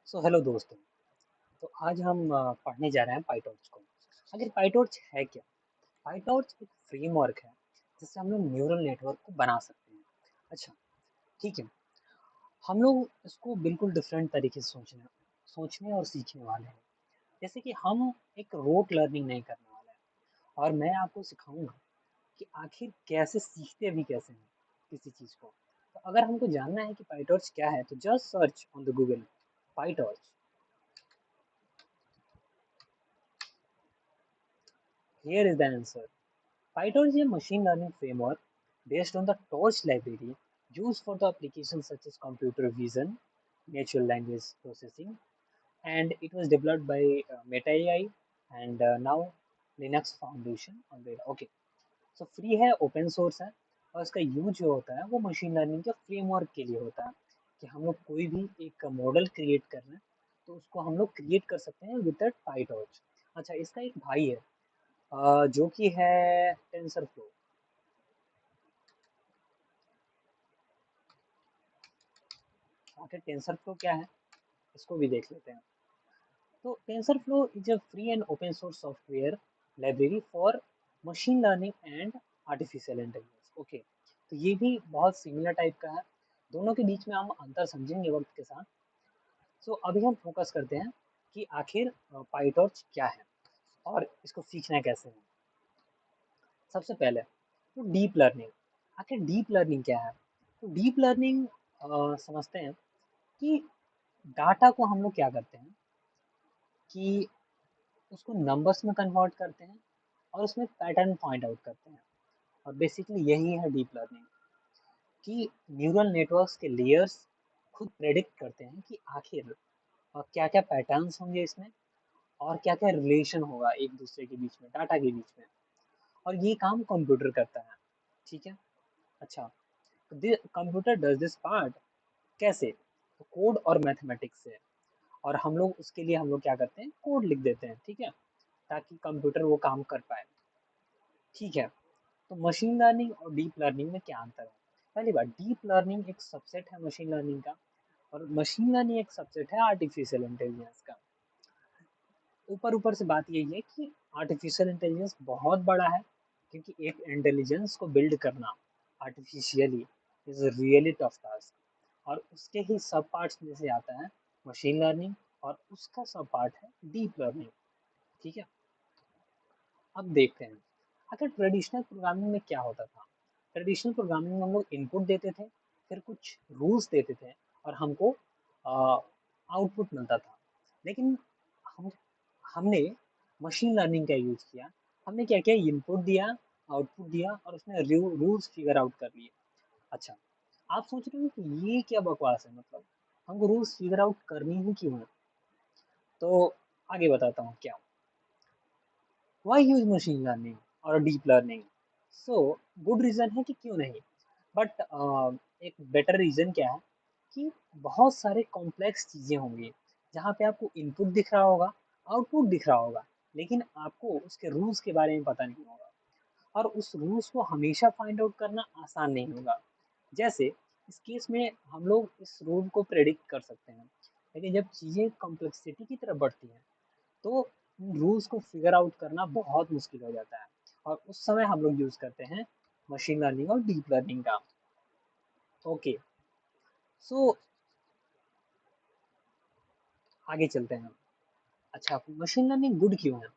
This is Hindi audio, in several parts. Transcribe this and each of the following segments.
हेलो दोस्तों। तो आज हम पढ़ने जा रहे हैं पाइटॉर्च को। आखिर पाइटॉर्च है क्या? पाइटॉर्च एक फ्रेमवर्क है जिससे हम लोग न्यूरल नेटवर्क को बना सकते हैं। अच्छा, ठीक है। हम लोग इसको बिल्कुल डिफरेंट तरीके से सोचने और सीखने वाले हैं। जैसे कि हम एक रोट लर्निंग नहीं करने वाले हैं और मैं आपको सिखाऊंगा कि आखिर कैसे सीखते भी कैसे हैं किसी चीज़ को। तो अगर हमको जानना है कि पाइटॉर्च क्या है तो just search on the Google PyTorch. Here is the answer. PyTorch is a machine learning framework based on the Torch library used for the applications such as computer vision, natural language processing, and it was developed by Meta AI and now Linux Foundation on the okay. So free है, ओपन सोर्स है और इसका यूज जो होता है वो मशीन लर्निंग के फ्रेमवर्क के लिए होता है कि हम लोग कोई भी एक मॉडल क्रिएट कर रहे हैं तो उसको हम लोग क्रिएट कर सकते हैं विद दैट PyTorch। अच्छा, इसका एक भाई है जो कि है टेंसरफ्लो। आखिर टेंसरफ्लो क्या है इसको भी देख लेते हैं। तो TensorFlow is a free and open source software library for machine learning and artificial intelligence. Okay, तो ये भी बहुत सिमिलर टाइप का है। दोनों के बीच में हम अंतर समझेंगे वक्त के साथ। अभी हम फोकस करते हैं कि आखिर पाइटॉर्च क्या है और इसको सीखना कैसे है। सबसे पहले तो डीप लर्निंग। आखिर डीप लर्निंग क्या है? तो डीप लर्निंग समझते हैं कि डाटा को हम लोग क्या करते हैं कि उसको नंबर्स में कन्वर्ट करते हैं और उसमें पैटर्न फाइंड आउट करते हैं। और बेसिकली यही है डीप लर्निंग कि न्यूरल नेटवर्क्स के लेयर्स खुद प्रेडिक्ट करते हैं कि आखिर क्या क्या पैटर्न्स होंगे इसमें और क्या क्या रिलेशन होगा एक दूसरे के बीच में, डाटा के बीच में। और ये काम कंप्यूटर करता है। ठीक है। अच्छा, कंप्यूटर डज दिस पार्ट कैसे? तो कोड और मैथमेटिक्स से। और हम लोग उसके लिए हम लोग क्या करते हैं, कोड लिख देते हैं, ठीक है, ताकि कंप्यूटर वो काम कर पाए। ठीक है। तो मशीन लर्निंग और डीप लर्निंग में क्या अंतर है? पहली बात, डीप लर्निंग एक सबसेट है मशीन लर्निंग का और मशीन लर्निंग एक सबसेट है आर्टिफिशियल इंटेलिजेंस का। ऊपर ऊपर से बात यही है कि आर्टिफिशियल इंटेलिजेंस बहुत बड़ा है क्योंकि एक इंटेलिजेंस को बिल्ड करना artificially is really tough task. और उसके ही सब पार्ट्स में से आता है मशीन लर्निंग और उसका सब पार्ट है डीप लर्निंग। ठीक है। अब देखते हैं आखिर ट्रेडिशनल प्रोग्रामिंग में क्या होता था। ट्रेडिशनल प्रोग्रामिंग में हम लोग इनपुट देते थे, फिर कुछ रूल्स देते थे और हमको आउटपुट मिलता था। लेकिन हम हमने मशीन लर्निंग का यूज़ किया। हमने क्या किया, इनपुट दिया, आउटपुट दिया और उसने रूल्स फिगर आउट कर लिए। अच्छा, आप सोच रहे हो कि ये क्या बकवास है, मतलब हमको रूल्स फिगर आउट करनी ही क्यों है? तो आगे बताता हूँ क्या। Why use machine learning और deep learning? So good reason है कि क्यों नहीं, बट एक बेटर रीज़न क्या है कि बहुत सारे कॉम्प्लेक्स चीज़ें होंगी जहाँ पे आपको इनपुट दिख रहा होगा, आउटपुट दिख रहा होगा, लेकिन आपको उसके रूल्स के बारे में पता नहीं होगा और उस रूल्स को हमेशा फाइंड आउट करना आसान नहीं होगा। जैसे इस केस में हम लोग इस रूल को प्रेडिक्ट कर सकते हैं, लेकिन जब चीज़ें कॉम्प्लेक्सिटी की तरफ बढ़ती हैं तो रूल्स को फिगर आउट करना बहुत मुश्किल हो जाता है और उस समय हम लोग यूज़ करते हैं मशीन लर्निंग और डीप लर्निंग का। ओके, सो आगे चलते हैं। अच्छा, मशीन लर्निंग गुड क्यों है?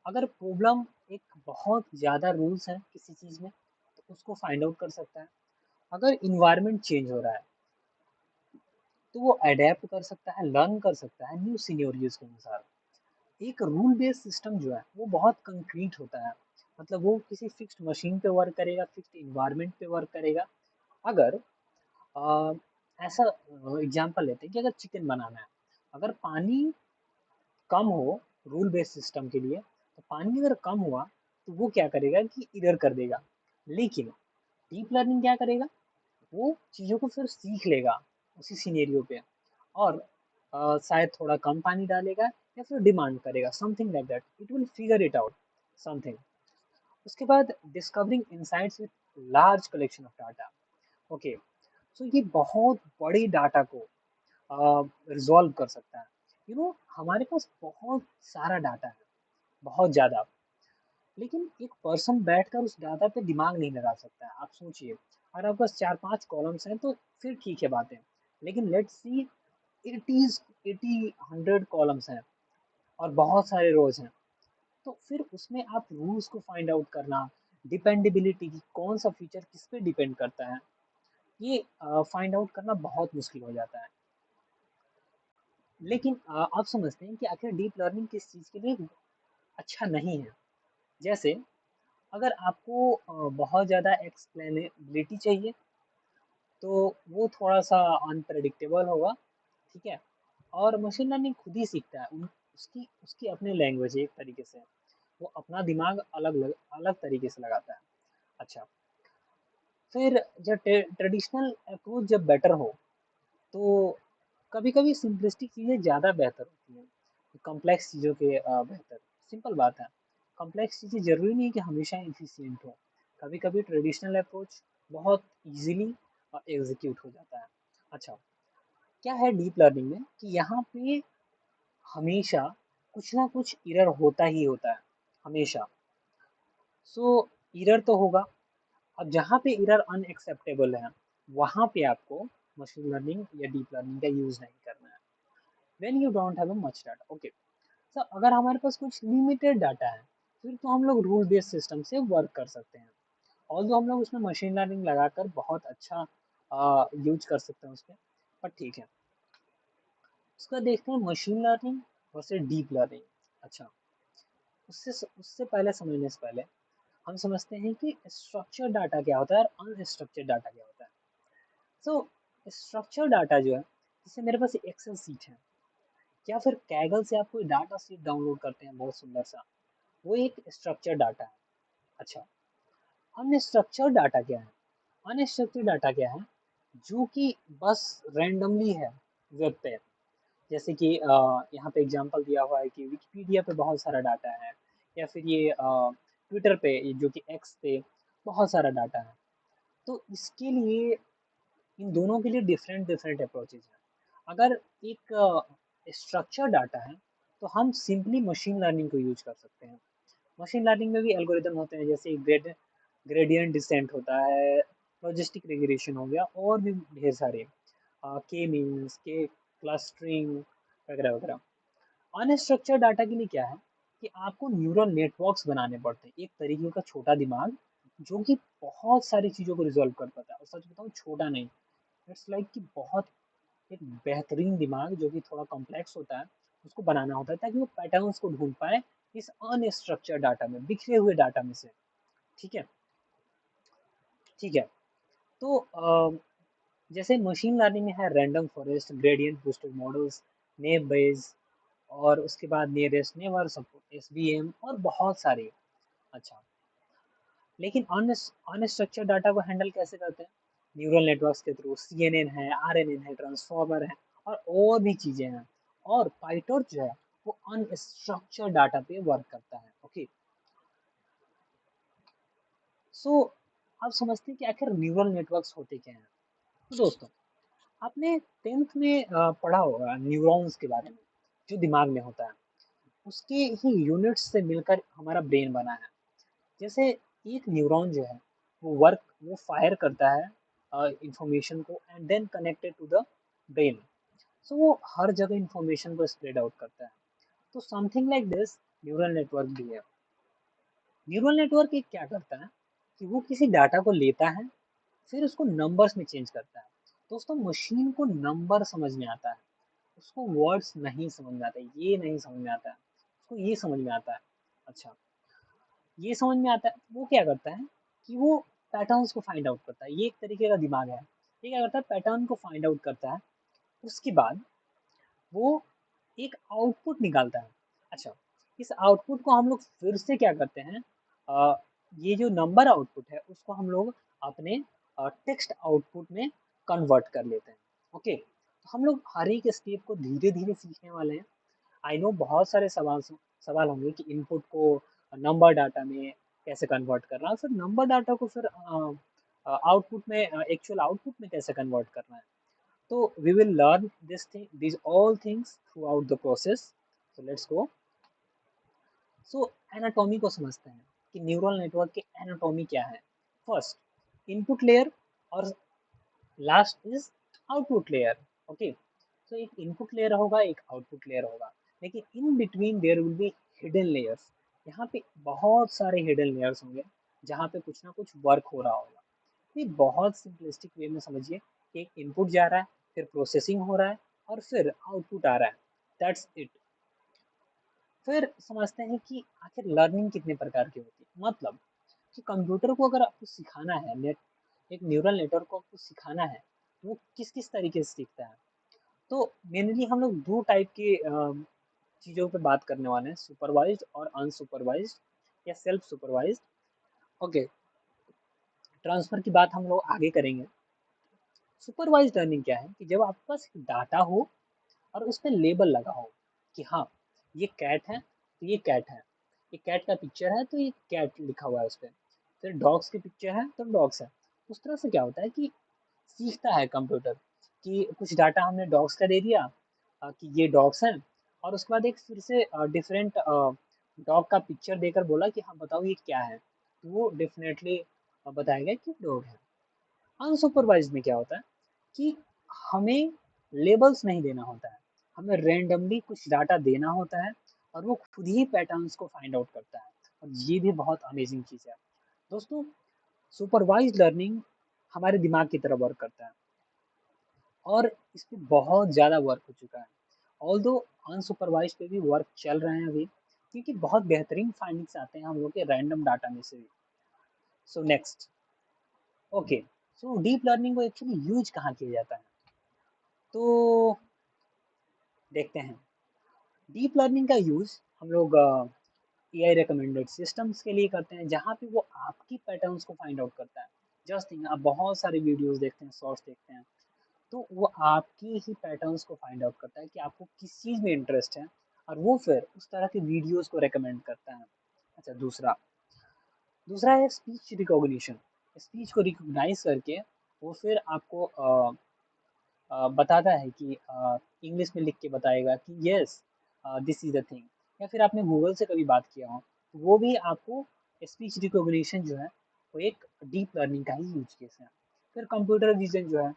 अगर प्रॉब्लम एक बहुत ज़्यादा रूल्स है किसी चीज़ में तो उसको फाइंड आउट कर सकता है। अगर इन्वायरमेंट चेंज हो रहा है तो वो अडेप्ट कर सकता है, लर्न कर सकता है न्यू सिनेरियोज के अनुसार। एक रूल बेस्ड सिस्टम जो है वो बहुत कंक्रीट होता है, मतलब वो किसी फिक्स्ड मशीन पे वर्क करेगा, फिक्स्ड इन्वायरमेंट पे वर्क करेगा। अगर अ, ऐसा एग्जांपल लेते हैं कि अगर चिकन बनाना है, अगर पानी कम हो रूल बेस्ड सिस्टम के लिए, तो पानी अगर कम हुआ तो वो क्या करेगा कि इधर कर देगा। लेकिन डीप लर्निंग क्या करेगा, वो चीज़ों को फिर सीख लेगा उसी सिनेरियो पे और शायद थोड़ा कम पानी डालेगा या फिर डिमांड करेगा something like that, it will figure it out something. उसके बाद discovering insights with large collection of data. Okay, so ये बहुत बड़े डाटा को रिजॉल्व कर सकता है। हमारे पास बहुत सारा डाटा है, बहुत ज़्यादा। लेकिन एक पर्सन बैठकर उस डाटा पे दिमाग नहीं लगा सकता है। आप सोचिए, अगर आपके पास 4-5 कॉलम्स हैं तो फिर ठीक है बात है। लेकिन लेट्स सी 80 100 कॉलम्स हैं और बहुत सारे रोज़ हैं। तो फिर उसमें आप रूल्स को फाइंड आउट करना, डिपेंडेबिलिटी की कौन सा फीचर किस पे डिपेंड करता है, ये फाइंड आउट करना बहुत मुश्किल हो जाता है। लेकिन आप समझते हैं कि आखिर डीप लर्निंग किस चीज़ के लिए अच्छा नहीं है। जैसे अगर आपको बहुत ज़्यादा एक्सप्लेनेबिलिटी चाहिए, तो वो थोड़ा-सा अनप्रेडिक्टेबल होगा, ठीक है? और मशीन लर्निंग खुद ही सीखता है, उसकी उसकी अपनी लैंग्वेज है एक तरीके से, वो अपना दिमाग अलग तरीके से लगाता है। अच्छा, फिर जब ट्रेडिशनल अप्रोच जब बेटर हो, तो कभी-कभी सिंपलिस्टिक चीज़ें ज़्यादा बेहतर होती हैं, कॉम्प्लेक्स चीज़ों के बेहतर। सिंपल बात है, कॉम्प्लेक्स चीज़ें ज़रूरी नहीं कि हमेशा एफिशिएंट हो। कभी-कभी ट्रेडिशनल अप्रोच बहुत ईज़िली एग्ज़ीक्यूट हो जाता है। अच्छा, क्या है डीप लर्निंग में कि यहाँ पे हमेशा कुछ ना कुछ एरर होता ही होता है, हमेशा। सो एरर तो होगा, अब जहाँ पे एरर अनएक्सेप्टेबल है, वहाँ पे आपको मशीन लर्निंग या डीप लर्निंग का यूज़ नहीं करना है। When you don't have a much data, okay. So अगर हमारे पास कुछ लिमिटेड डाटा है, फिर तो हम लोग रूल बेस्ड सिस्टम से वर्क कर सकते हैं। ऑल्दो हम लोग उसमें मशीन लर्निंग लगाकर बहुत अच्छा यूज कर सकते हैं उसपे, पर ठीक है। उसका देखते हैं machine learning versus deep learning. अच्छा, उससे उससे पहले समझने से पहले हम समझते हैं कि स्ट्रक्चर डाटा क्या होता है और अनस्ट्रक्चर्ड डाटा क्या होता है। सो स्ट्रक्चर डाटा जो है, जैसे मेरे पास एक्सेल सीट है या फिर कैगल से आप कोई डाटा सीट डाउनलोड करते हैं बहुत सुंदर सा, वो एक स्ट्रक्चर डाटा है। अच्छा, अनस्ट्रक्चर्ड डाटा क्या है? अनस्ट्रक्चर्ड डाटा क्या है? जो कि बस रैंडमली है वेब पे। जैसे कि यहाँ पे एग्जांपल दिया हुआ है कि विकिपीडिया पे बहुत सारा डाटा है, या फिर ये ट्विटर पे, ये जो कि एक्स पे बहुत सारा डाटा है। तो इसके लिए, इन दोनों के लिए डिफरेंट डिफरेंट अप्रोचेज हैं। अगर एक स्ट्रक्चर डाटा है, तो हम सिंपली मशीन लर्निंग को यूज कर सकते हैं। मशीन लर्निंग में भी एल्गोरिदम होते हैं, जैसे ग्रेडियंट डिसेंट होता है, लॉजिस्टिक रिग्रेशन हो गया, और भी ढेर सारे के मीन्स के क्लस्टरिंग वगैरह वगैरह। अनस्ट्रक्चर्ड डाटा के लिए क्या है कि आपको न्यूरल नेटवर्क्स बनाने पड़ते हैं, एक तरीके का छोटा दिमाग जो कि बहुत सारी चीज़ों को रिजॉल्व कर पाता है। और सच बताऊँ, छोटा नहीं, इट्स लाइक कि बहुत एक बेहतरीन दिमाग जो कि थोड़ा कॉम्प्लेक्स होता है, उसको बनाना होता है ताकि वो पैटर्न्स को ढूंढ पाए इस अनस्ट्रक्चर्ड डाटा में, बिखरे हुए डाटा में से। ठीक है, ठीक है। तो जैसे मशीन लर्निंग में है random forest, gradient boosted models, naive Bayes, और उसके बाद नियरेस्ट नेबर सपोर्ट, एसवीएम, और बहुत सारे। अच्छा, लेकिन अनस्ट्रक्चर्ड डाटा को हैंडल कैसे करते हैं? न्यूरल नेटवर्क्स के थ्रू, सीएनएन है, आरएनएन है, ट्रांसफॉर्मर है, और भी चीजें हैं। और पाइटॉर्च जो है, वो अनस्ट्रक्चर्ड डाटा पे वर्क करता है। ओके, सो आप समझते हैं कि आखिर न्यूरल नेटवर्क्स होते क्या हैं। तो दोस्तों, आपने 10th में पढ़ा होगा न्यूरॉन्स के बारे में, जो दिमाग में होता है, उसके ही यूनिट्स से मिलकर हमारा ब्रेन बना है। जैसे एक न्यूरॉन जो है, वो फायर करता है इंफॉर्मेशन को, and then connected to the brain. So वो हर जगह इंफॉर्मेशन को स्प्रेड आउट करता है। तो something like this neural network भी है। न्यूरल नेटवर्क एक क्या करता है कि वो किसी डाटा को लेता है, फिर उसको नंबर्स में चेंज करता है। दोस्तों, मशीन को नंबर समझ में आता है, उसको वर्ड्स नहीं समझ में आता है, ये नहीं समझ में आता है, उसको ये समझ में आता है। अच्छा, ये समझ में आता है, वो क्या करता है कि वो पैटर्न्स को फाइंड आउट करता है। ये एक तरीके का दिमाग है। ये क्या करता है, पैटर्न को फाइंड आउट करता है, उसके बाद वो एक आउटपुट निकालता है। अच्छा, इस आउटपुट को हम लोग फिर से क्या करते हैं, अ, ये जो नंबर आउटपुट है उसको हम लोग अपने टेक्स्ट आउटपुट में कन्वर्ट कर लेते हैं। ओके, तो हम लोग हर एक स्टेप को धीरे धीरे सीखने वाले हैं। आई नो बहुत सारे सवाल होंगे कि इनपुट को नंबर डाटा में कैसे कन्वर्ट करना है, फिर नंबर डाटा को फिर आउटपुट में, एक्चुअल आउटपुट में कैसे कन्वर्ट करना है। तो we will learn these all things throughout the process. So let's go. So anatomy को समझते हैं कि न्यूरल नेटवर्क की एनाटॉमी क्या है. फर्स्ट, इनपुट लेयर और last is output layer. Okay, तो एक इनपुट लेयर होगा, एक आउटपुट लेयर होगा, लेकिन in between their will be hidden layers. यहाँ पे बहुत सारे हिडन लेयर्स होंगे जहाँ पे कुछ ना कुछ वर्क हो रहा होगा. ये बहुत सिंपलिस्टिक वे में समझिए कि एक इनपुट जा रहा है, फिर प्रोसेसिंग हो रहा है और फिर आउटपुट आ रहा है. That's it. फिर समझते हैं कि आखिर लर्निंग कितने प्रकार की होती है. मतलब कि कंप्यूटर को अगर आपको सिखाना है, नेट एक न्यूरल नेटवर्क को आपको सिखाना है, वो किस किस तरीके से सीखता है. तो मेनली हम लोग दो टाइप के चीज़ों पे बात करने वाले हैं, सुपरवाइज्ड और अनसुपरवाइज्ड या सेल्फ सुपरवाइज्ड. ओके, ट्रांसफर की बात हम लोग आगे करेंगे. सुपरवाइज्ड लर्निंग क्या है कि जब आपके पास डाटा हो और उस पर लेबल लगा हो कि हाँ, ये कैट है तो ये कैट है, ये कैट का पिक्चर है तो ये कैट लिखा हुआ है उस पर, फिर डॉग्स की पिक्चर है तो डॉग्स है. उस तरह से क्या होता है कि सीखता है कंप्यूटर कि कुछ डाटा हमने डॉग्स का दे दिया, कि ये डॉग्स हैं, और उसके बाद एक फिर से डिफरेंट डॉग का पिक्चर देकर बोला कि हाँ बताओ ये क्या है, तो वो डेफिनेटली बताएगा कि डॉग है. अनसुपरवाइज्ड में क्या होता है कि हमें लेबल्स नहीं देना होता है, हमें रैंडमली कुछ डाटा देना होता है और वो खुद ही पैटर्न्स को फाइंड आउट करता है. और ये भी बहुत अमेजिंग चीज़ है दोस्तों. सुपरवाइज्ड लर्निंग हमारे दिमाग की तरह वर्क करता है और इस पे बहुत ज़्यादा वर्क हो चुका है. ऑल्दो अनसुपरवाइज्ड पे भी वर्क चल रहे हैं अभी, क्योंकि बहुत बेहतरीन फाइंडिंग्स आते हैं हम लोग के रैंडम डाटा में से भी. So next. Okay, so deep learning को एक्चुअली यूज कहाँ किया जाता है, तो देखते हैं. डीप लर्निंग का यूज़ हम लोग एआई रिकमेंडेड सिस्टम्स के लिए करते हैं, जहाँ पे वो आपकी पैटर्न्स को फाइंड आउट करता है. जस्ट थिंक, आप बहुत सारे वीडियोस देखते हैं, शॉर्ट्स देखते हैं, तो वो आपकी ही पैटर्न्स को फाइंड आउट करता है कि आपको किस चीज़ में इंटरेस्ट है, और वो फिर उस तरह के वीडियोस को रिकमेंड करता है. अच्छा, दूसरा दूसरा है स्पीच रिकॉग्निशन. स्पीच को रिकॉग्नाइज करके वो फिर आपको बताता है कि इंग्लिश में लिख के बताएगा कि yes this is the thing. या फिर आपने गूगल से कभी बात किया हो तो वो भी आपको स्पीच रिकॉग्निशन जो है वो एक डीप लर्निंग का ही यूज केस है. फिर कंप्यूटर विजन जो है,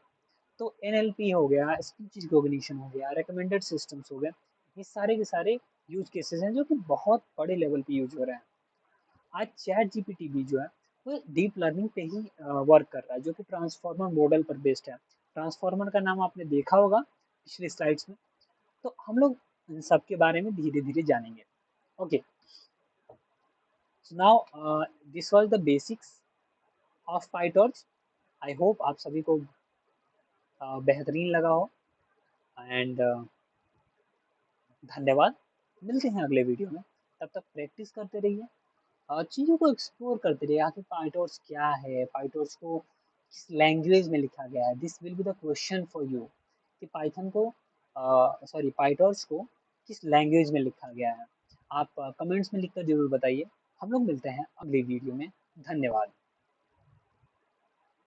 तो एनएलपी हो गया, स्पीच रिकॉग्निशन हो गया, रिकमेंडेड सिस्टम्स हो गए, ये सारे के सारे यूज केसेस हैं जो कि बहुत बड़े लेवल पे यूज हो रहे हैं. आज चैट जीपीटी भी जो है वो डीप लर्निंग पे ही वर्क कर रहा है, जो कि ट्रांसफॉर्मर मॉडल पर बेस्ड है. ट्रांसफॉर्मर का नाम आपने देखा होगा पिछले स्लाइड्स में. तो हम लोग इन सब के बारे में धीरे धीरे जानेंगे. Okay, so now this was the basics of PyTorch. I hope आप सभी को बेहतरीन लगा हो. एंड धन्यवाद. मिलते हैं अगले वीडियो में. तब तक प्रैक्टिस करते रहिए, चीज़ों को एक्सप्लोर करते रहिए. आखिर पाइटॉर्च क्या है, पाइटॉर्च को किस लैंग्वेज में लिखा गया है. This will be the question for you कि पाइथन को सॉरी पाइटॉर्च को किस लैंग्वेज में लिखा गया है. आप कमेंट्स में लिखकर जरूर बताइए. हम लोग मिलते हैं अगली वीडियो में. धन्यवाद.